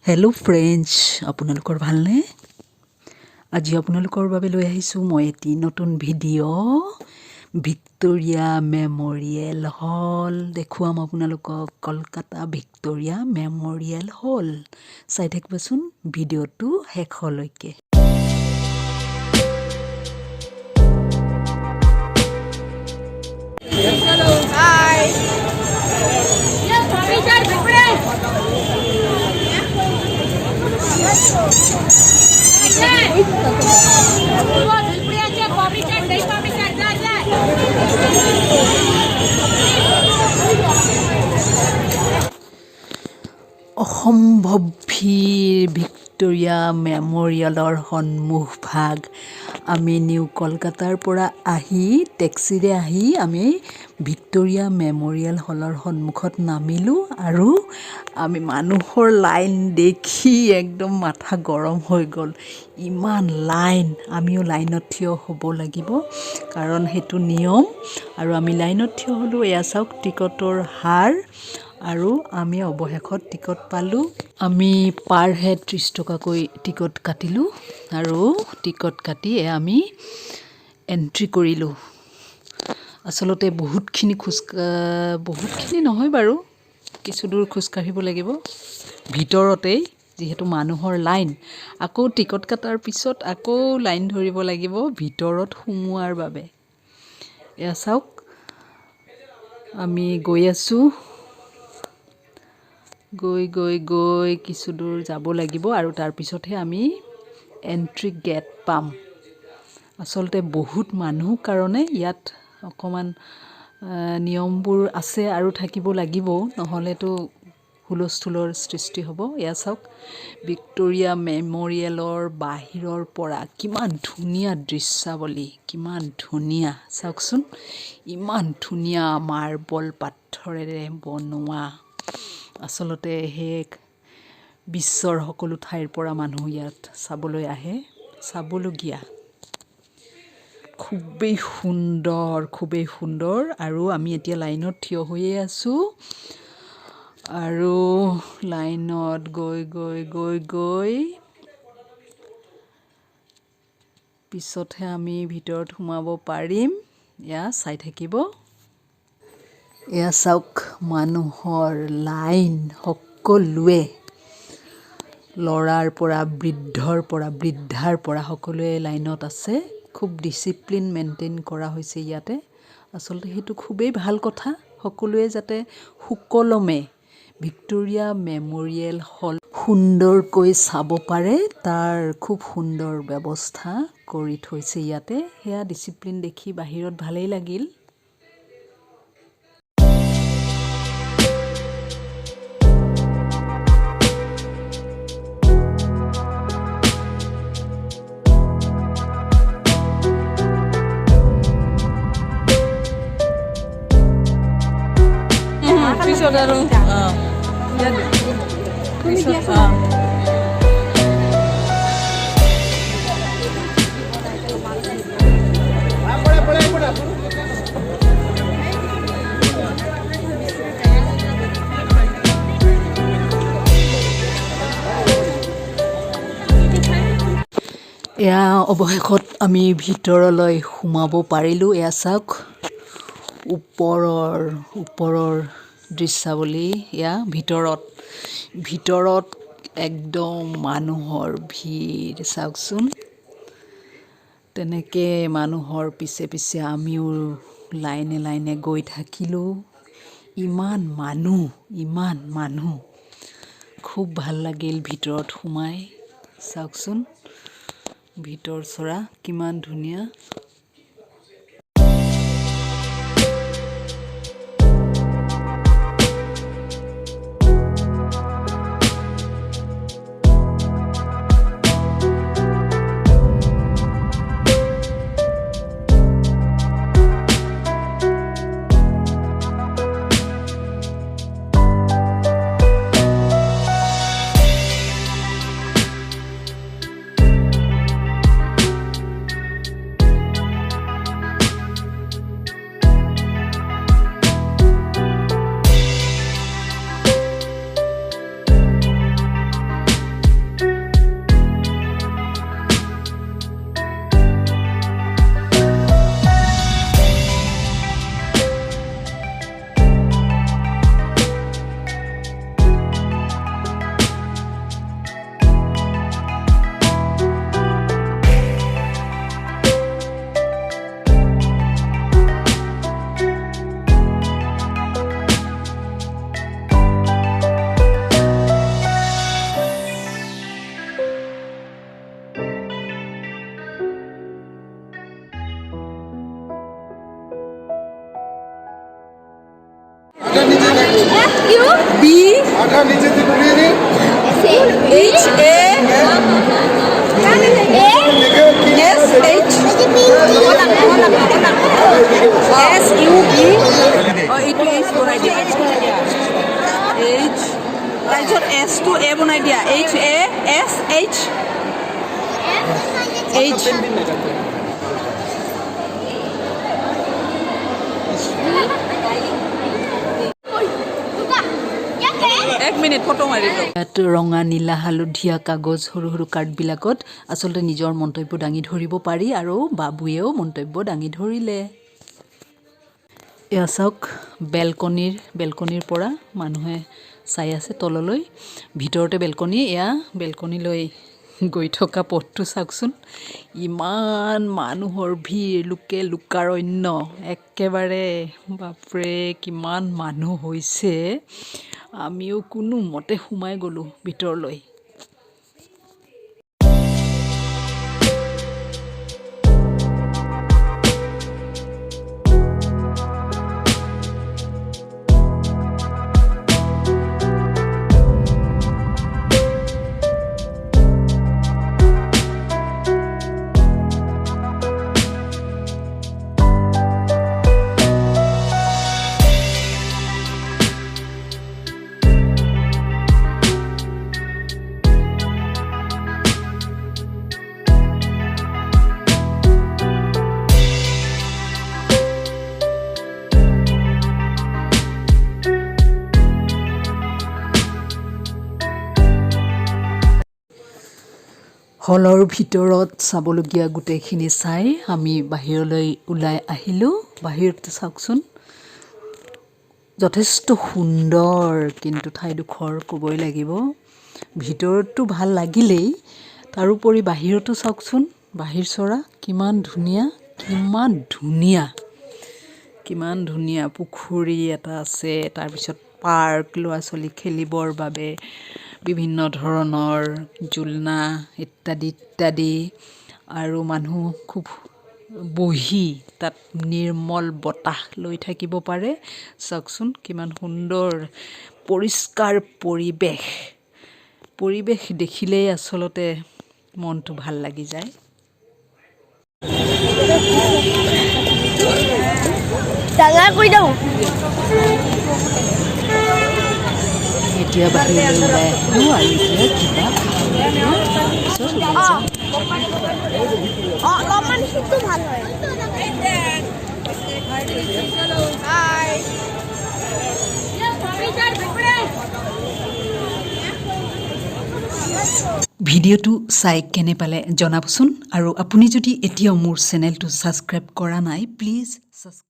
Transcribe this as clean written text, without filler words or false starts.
Hello' friends, আপোনালোকৰ ভালনে? আজি আপোনালোকৰ বাবে লৈ আহিছোঁ মই এটি নতুন ভিডিঅ' ভিক্টোৰিয়া মেম'ৰিয়েল হল দেখুৱাম আপোনালোকক। কলকাতা ভিক্টোৰিয়া মেম'ৰিয়েল হল চাই থাকিবচোন ভিডিঅ'টো শেষলৈকে। অসম্ভৱ ভিৰ ভিক্টোৰিয়া মেম'ৰিয়েলৰ সন্মুখভাগ। আমি নিউ কলকাতাৰ পৰা আহি টেক্সিৰে আহি আমি ভিক্টোৰিয়া মেম'ৰিয়েল হলৰ সন্মুখত নামিলোঁ আৰু আমি মানুহৰ লাইন দেখি একদম মাথা গৰম হৈ গ'ল। ইমান লাইন, আমিও লাইনত থিয় হ'ব লাগিব কাৰণ সেইটো নিয়ম। আৰু আমি লাইনত থিয় হ'লোঁ। এয়া চাওক টিকটৰ হাৰ, আৰু আমি অৱশেষত টিকট পালোঁ। আমি পাৰ হেড 30 টকাকৈ টিকট কাটিলোঁ আৰু টিকট কাটি আমি এণ্ট্ৰি কৰিলোঁ। আচলতে বহুতখিনি নহয় বাৰু, কিছু দূৰ খোজকাঢ়িব লাগিব ভিতৰতেই, যিহেতু মানুহৰ লাইন। আকৌ টিকট কটাৰ পিছত আকৌ লাইন ধৰিব লাগিব ভিতৰত সোমোৱাৰ বাবে। এয়া চাওক আমি গৈ আছোঁ। গৈ কিছু দূৰ যাব লাগিব আৰু তাৰপিছতহে আমি এণ্ট্ৰি গেট পাম। আচলতে বহুত মানুহ কাৰণে ইয়াত অকণমান নিয়মবোৰ আছে আৰু থাকিব লাগিব, নহ'লেতো হুলস্থুলৰ সৃষ্টি হ'ব। এয়া চাওক ভিক্টোৰিয়া মেম'ৰিয়েলৰ বাহিৰৰ পৰা কিমান ধুনীয়া দৃশ্যাৱলী, কিমান ধুনীয়া চাওকচোন। ইমান ধুনীয়া মাৰ্বল পাথৰেৰে বনোৱা। আচলতে সেই বিশ্বৰ সকলো ঠাইৰ পৰা মানুহ ইয়াত চাবলৈ আহে, চাবলগীয়া। খুবেই সুন্দৰ। আৰু আমি এতিয়া লাইনত থিয় হৈয়ে আছোঁ আৰু লাইনত গৈ পিছতহে আমি ভিতৰত সোমাব পাৰিম। এয়া চাই থাকিব। এয়া চাওক মানুহৰ লাইন, সকলোৱে ল'ৰাৰ পৰা বৃদ্ধাৰ পৰা সকলোৱে লাইনত আছে। খুব ডিচিপ্লিন মেইনটেইন কৰা হৈছে ইয়াতে। আচলতে সেইটো খুবেই ভাল কথা। সকলোৱে যাতে সুকলমে ভিক্টোৰিয়া মেম'ৰিয়েল হল সুন্দৰকৈ চাব পাৰে, তাৰ খুব সুন্দৰ ব্যৱস্থা কৰি থৈছে ইয়াতে। সেয়া ডিচিপ্লিন দেখি বাহিৰত ভালেই লাগিল। পিছত আৰু এয়া অৱশেষত আমি ভিতৰলৈ সোমাব পাৰিলোঁ। এয়া চাওক ওপৰৰ দৃশ্যাৱলী। এয়া ভিতৰত একদম মানুহৰ ভিৰ চাওকচোন। তেনেকৈ মানুহৰ পিছে আমিও লাইনে গৈ থাকিলোঁ। ইমান মানুহ খুব ভাল লাগিল ভিতৰত সোমাই। চাওকচোন ভিতৰ চৰা কিমান ধুনীয়া। B आधा नीचे से पूरी नहीं H A S H S U B এইটো H বনাই দিয়া H তাৰপিছত S টো A বনাই দিয়া H A S H H এক মিনিট ফটো মাৰি লওঁ ইয়াত ৰঙা নীলা হালধীয়া কাগজ সৰু সৰু কাৰ্ডবিলাকত আচলতে নিজৰ মন্তব্য দাঙি ধৰিব পাৰি আৰু বাবুৱেও মন্তব্য দাঙি ধৰিলে এয়া চাওক বেলকনিৰ পৰা মানুহে চাই আছে তললৈ ভিতৰতে বেলকনি এয়া বেলকনিলৈ গৈ থকা পথটো চাওকচোন ইমান মানুহৰ ভিৰ লোকে লোকাৰণ্য একেবাৰে বাপৰে কিমান মানুহ হৈছে আমিও কোনো মতে সোমাই গ'লোঁ ভিতৰলৈ হলৰ ভিতৰত চাবলগীয়া গোটেইখিনি চাই আমি বাহিৰলৈ ওলাই আহিলোঁ বাহিৰত চাওকচোন যথেষ্ট সুন্দৰ কিন্তু ঠাইডোখৰ ক'বই লাগিব ভিতৰততো ভাল লাগিলেই তাৰোপৰি বাহিৰতো চাওকচোন বাহিৰ চৰা কিমান ধুনীয়া পুখুৰী এটা আছে তাৰপিছত পাৰ্ক ল'ৰা ছোৱালী খেলিবৰ বাবে বিভিন্ন ধৰণৰ জুলনা ইত্যাদি আৰু মানুহ খুব বহি তাত নিৰ্মল বতাহ লৈ থাকিব পাৰে চাওকচোন কিমান সুন্দৰ পৰিষ্কাৰ পৰিৱেশ দেখিলেই আচলতে মনটো ভাল লাগি যায় ডাঙৰ কৰি দিওঁ এতিয়া বাহিৰলৈ ওলাই আহিলোঁ আৰু এতিয়া কিবা অলপমান সেইটো ভাল হয় ভিডিঅ'টো চাই কেনে পালে জনাবচোন আৰু আপুনি যদি এতিয়াও মোৰ চেনেলটো ছাবস্ক্ৰাইব কৰা নাই প্লিজ